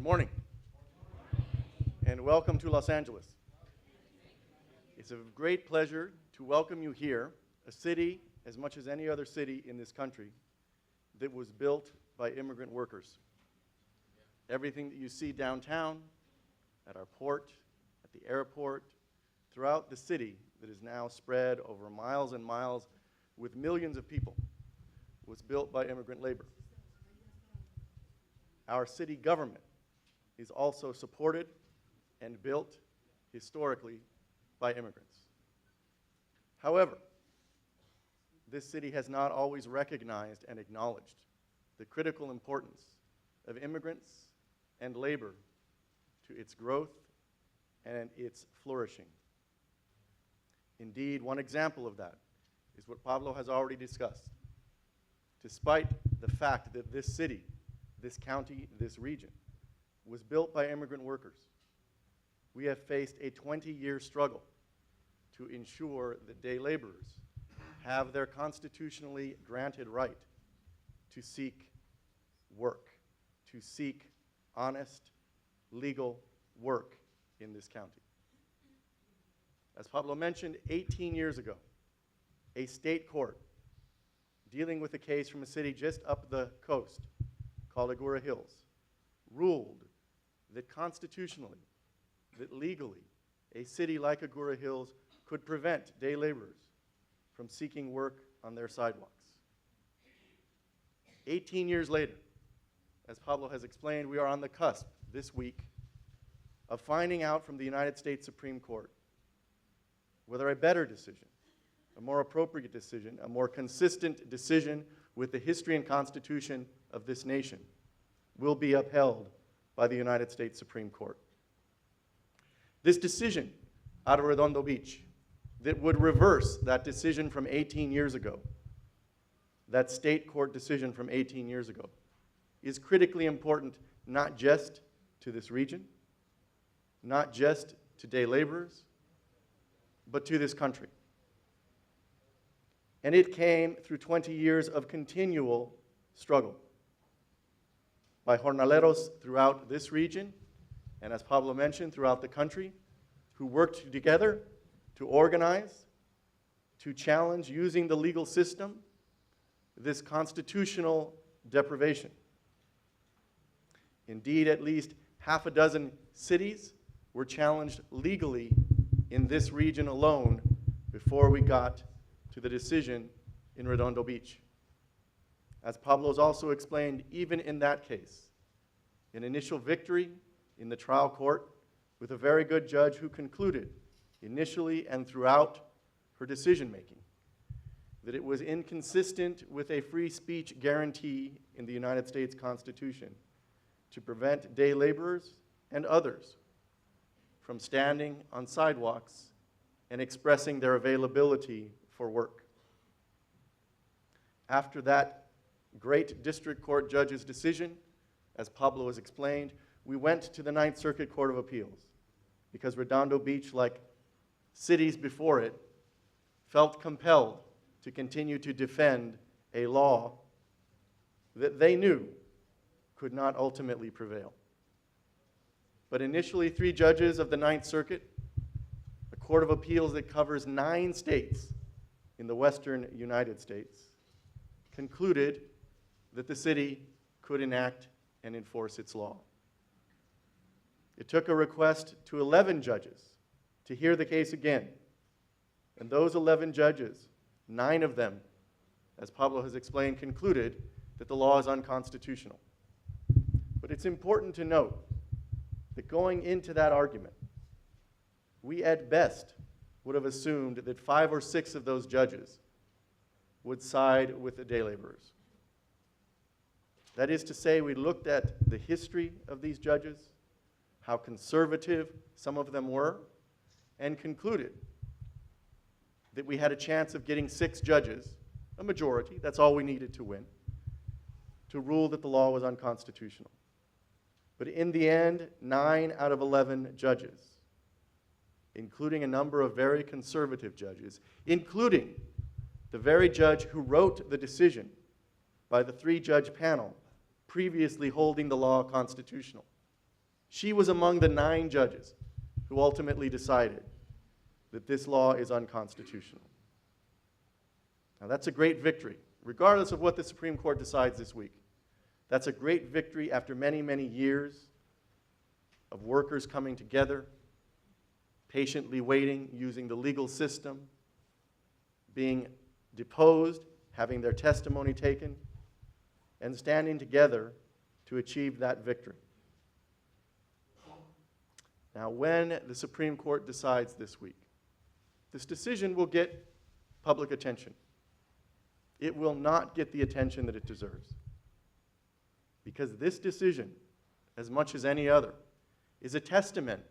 morning, and welcome to Los Angeles. It's a great pleasure to welcome you here, a city, as much as any other city in this country, that was built by immigrant workers. Everything that you see downtown, at our port, at the airport, throughout the city that is now spread over miles and miles with millions of people, was built by immigrant labor. Our city government is also supported and built historically by immigrants. However, this city has not always recognized and acknowledged the critical importance of immigrants and labor to its growth and its flourishing. Indeed, one example of that is what Pablo has already discussed. Despite the fact that this city, this county, this region, was built by immigrant workers, we have faced a 20-year struggle to ensure that day laborers have their constitutionally granted right to seek work, to seek honest, legal work in this county. As Pablo mentioned, 18 years ago, a state court dealing with a case from a city just up the coast called Agoura Hills ruled that constitutionally, that legally, a city like Agoura Hills could prevent day laborers from seeking work on their sidewalks. 18 years later, as Pablo has explained, we are on the cusp this week of finding out from the United States Supreme Court whether a better decision, a more appropriate decision, a more consistent decision with the history and constitution of this nation will be upheld by the United States Supreme Court. This decision out of Redondo Beach that would reverse that decision from 18 years ago, that state court decision from 18 years ago, is critically important not just to this region, not just to day laborers, but to this country. And it came through 20 years of continual struggle by jornaleros throughout this region, and as Pablo mentioned, throughout the country, who worked together to organize, to challenge, using the legal system, this constitutional deprivation. Indeed, at least half a dozen cities were challenged legally in this region alone before we got to the decision in Redondo Beach. As Pablo's also explained, even in that case, an initial victory in the trial court with a very good judge who concluded initially and throughout her decision-making that it was inconsistent with a free speech guarantee in the United States Constitution to prevent day laborers and others from standing on sidewalks and expressing their availability for work. After that great district court judge's decision, as Pablo has explained, we went to the Ninth Circuit Court of Appeals because Redondo Beach, like cities before it, felt compelled to continue to defend a law that they knew could not ultimately prevail. But initially, 3 judges of the Ninth Circuit, a court of appeals that covers 9 states in the western United States, concluded that the city could enact and enforce its law. It took a request to 11 judges to hear the case again. And those 11 judges, 9 of them, as Pablo has explained, concluded that the law is unconstitutional. But it's important to note that going into that argument, we at best would have assumed that 5 or 6 of those judges would side with the day laborers. That is to say, we looked at the history of these judges, how conservative some of them were, and concluded that we had a chance of getting 6 judges, a majority, that's all we needed to win, to rule that the law was unconstitutional. But in the end, 9 out of 11 judges, including a number of very conservative judges, including the very judge who wrote the decision by the 3-judge panel previously holding the law constitutional, She was among the 9 judges who ultimately decided that this law is unconstitutional. Now, that's a great victory, regardless of what the Supreme Court decides this week. That's a great victory after many, many years of workers coming together, patiently waiting, using the legal system, being deposed, having their testimony taken, and standing together to achieve that victory. Now, when the Supreme Court decides this week, this decision will get public attention. It will not get the attention that it deserves. Because this decision, as much as any other, is a testament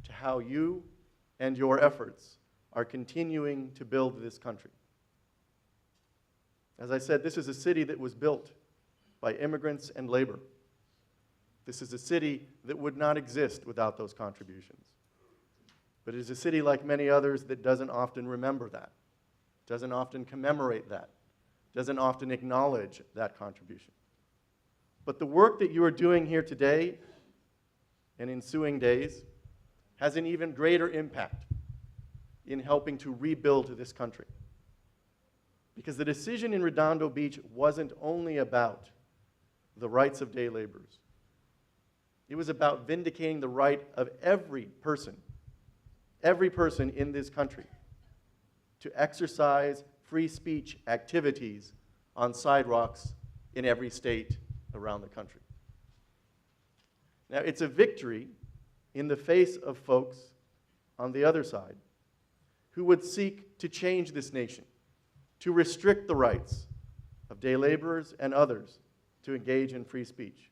to how you and your efforts are continuing to build this country. As I said, this is a city that was built by immigrants and labor. This is a city that would not exist without those contributions. But it is a city like many others that doesn't often remember that, doesn't often commemorate that, doesn't often acknowledge that contribution. But the work that you are doing here today and ensuing days has an even greater impact in helping to rebuild this country. Because the decision in Redondo Beach wasn't only about the rights of day laborers. It was about vindicating the right of every person in this country to exercise free speech activities on sidewalks in every state around the country. Now, it's a victory in the face of folks on the other side who would seek to change this nation, to restrict the rights of day laborers and others to engage in free speech.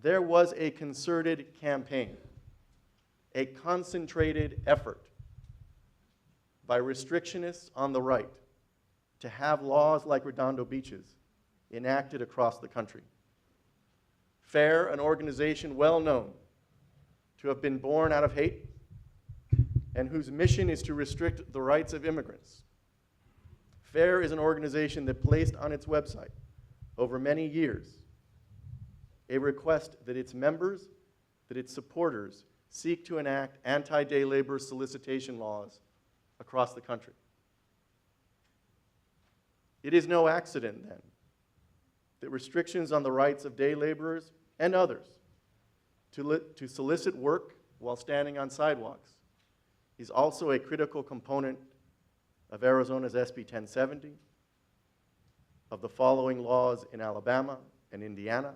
There was a concerted campaign, a concentrated effort by restrictionists on the right to have laws like Redondo Beach's enacted across the country. FAIR, an organization well known to have been born out of hate and whose mission is to restrict the rights of immigrants. FAIR is an organization that placed on its website over many years a request that its members, that its supporters seek to enact anti-day labor solicitation laws across the country. It is no accident, then, that restrictions on the rights of day laborers and others to solicit work while standing on sidewalks is also a critical component of Arizona's SB 1070, of the following laws in Alabama and Indiana.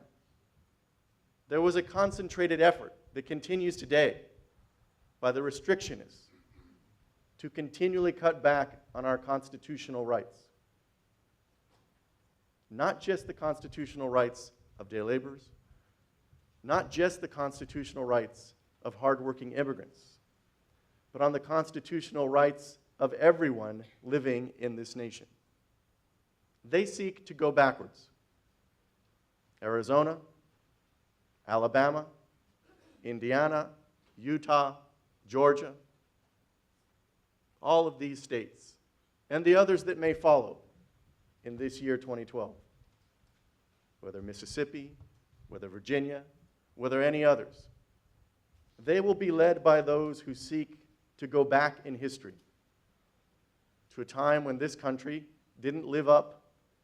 There was a concentrated effort that continues today by the restrictionists to continually cut back on our constitutional rights. Not just the constitutional rights of day laborers, not just the constitutional rights of hardworking immigrants, but on the constitutional rights of everyone living in this nation. They seek to go backwards. Arizona, Alabama, Indiana, Utah, Georgia, all of these states, and the others that may follow in this year 2012, whether Mississippi, whether Virginia, whether any others, they will be led by those who seek to go back in history to a time when this country didn't live up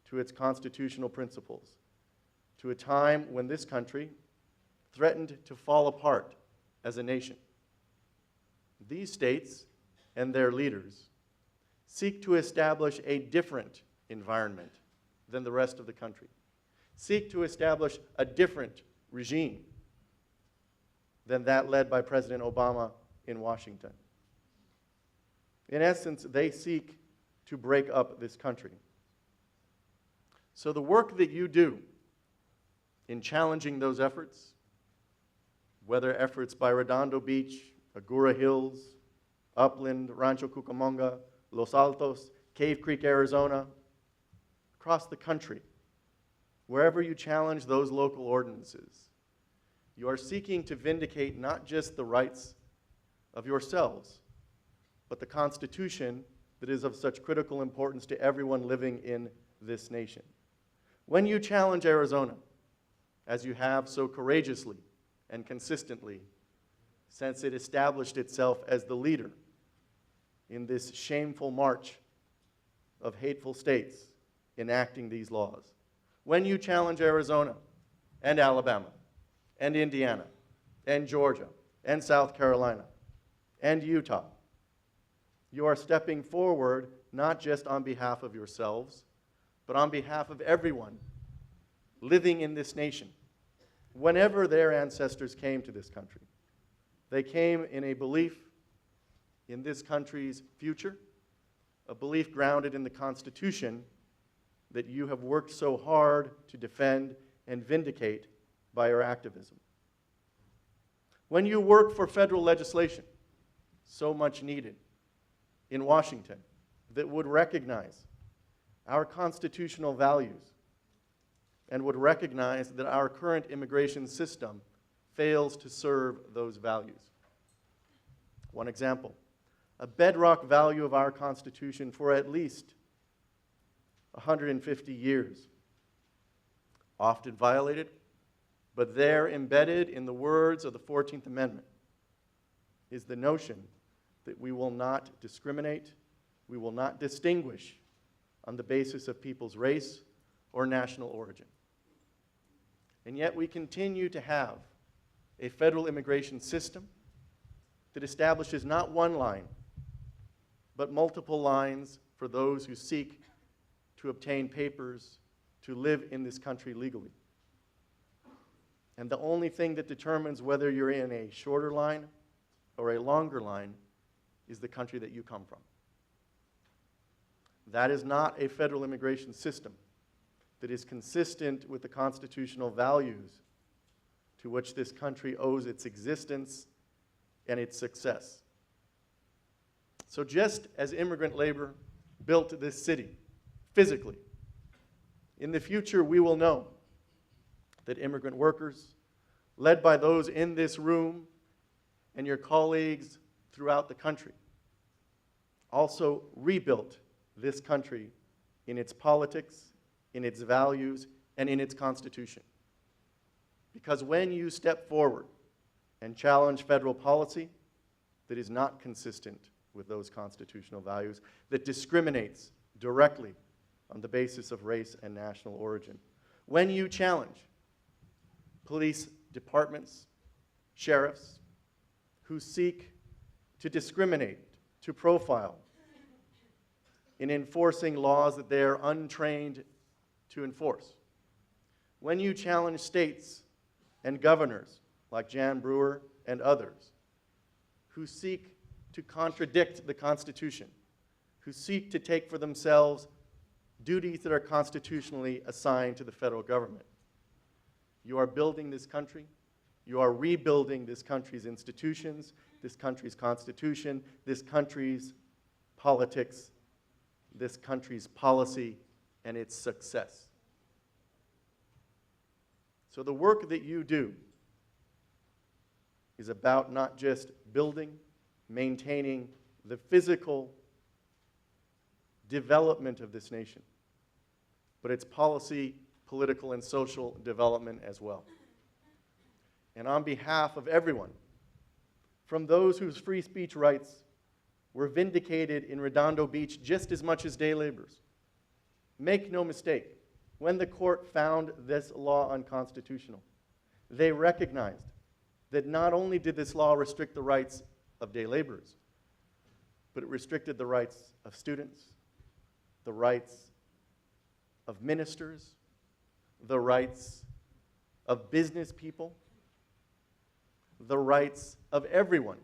to its constitutional principles, to a time when this country threatened to fall apart as a nation. These states and their leaders seek to establish a different environment than the rest of the country, seek to establish a different regime than that led by President Obama in Washington. In essence, they seek to break up this country. So the work that you do in challenging those efforts, whether efforts by Redondo Beach, Agoura Hills, Upland, Rancho Cucamonga, Los Altos, Cave Creek, Arizona, across the country, wherever you challenge those local ordinances, you are seeking to vindicate not just the rights of yourselves, but the Constitution that is of such critical importance to everyone living in this nation. When you challenge Arizona, as you have so courageously and consistently since it established itself as the leader in this shameful march of hateful states enacting these laws. When you challenge Arizona and Alabama and Indiana and Georgia and South Carolina and Utah, you are stepping forward not just on behalf of yourselves, but on behalf of everyone living in this nation. Whenever their ancestors came to this country, they came in a belief in this country's future, a belief grounded in the Constitution that you have worked so hard to defend and vindicate by your activism. When you work for federal legislation, so much needed in Washington, that would recognize our constitutional values and would recognize that our current immigration system fails to serve those values. One example, a bedrock value of our Constitution for at least 150 years, often violated, but there embedded in the words of the 14th Amendment is the notion that we will not discriminate, we will not distinguish on the basis of people's race or national origin. And yet we continue to have a federal immigration system that establishes not one line, but multiple lines for those who seek to obtain papers to live in this country legally. And the only thing that determines whether you're in a shorter line or a longer line is the country that you come from. That is not a federal immigration system that is consistent with the constitutional values to which this country owes its existence and its success. So just as immigrant labor built this city physically, in the future we will know that immigrant workers, led by those in this room and your colleagues throughout the country, also rebuilt this country in its politics, in its values, and in its Constitution. Because when you step forward and challenge federal policy that is not consistent with those constitutional values, that discriminates directly on the basis of race and national origin, when you challenge police departments, sheriffs, who seek to discriminate, to profile, in enforcing laws that they are untrained to enforce. When you challenge states and governors like Jan Brewer and others who seek to contradict the Constitution, who seek to take for themselves duties that are constitutionally assigned to the federal government, you are building this country, you are rebuilding this country's institutions, this country's Constitution, this country's politics, this country's policy, and its success. So the work that you do is about not just building, maintaining the physical development of this nation, but its policy, political, and social development as well. And on behalf of everyone, from those whose free speech rights were vindicated in Redondo Beach just as much as day laborers, make no mistake, when the court found this law unconstitutional, they recognized that not only did this law restrict the rights of day laborers, but it restricted the rights of students, the rights of ministers, the rights of business people, the rights of everyone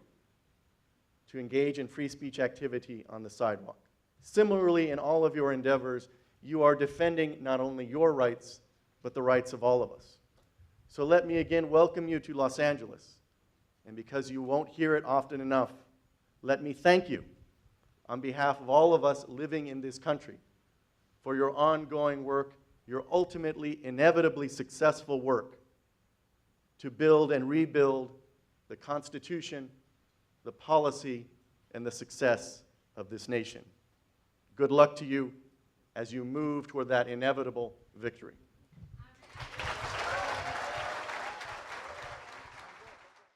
to engage in free speech activity on the sidewalk. Similarly, in all of your endeavors, you are defending not only your rights, but the rights of all of us. So let me again welcome you to Los Angeles. And because you won't hear it often enough, let me thank you on behalf of all of us living in this country for your ongoing work, your ultimately, inevitably successful work to build and rebuild the Constitution, the policy, and the success of this nation. Good luck to you as you move toward that inevitable victory.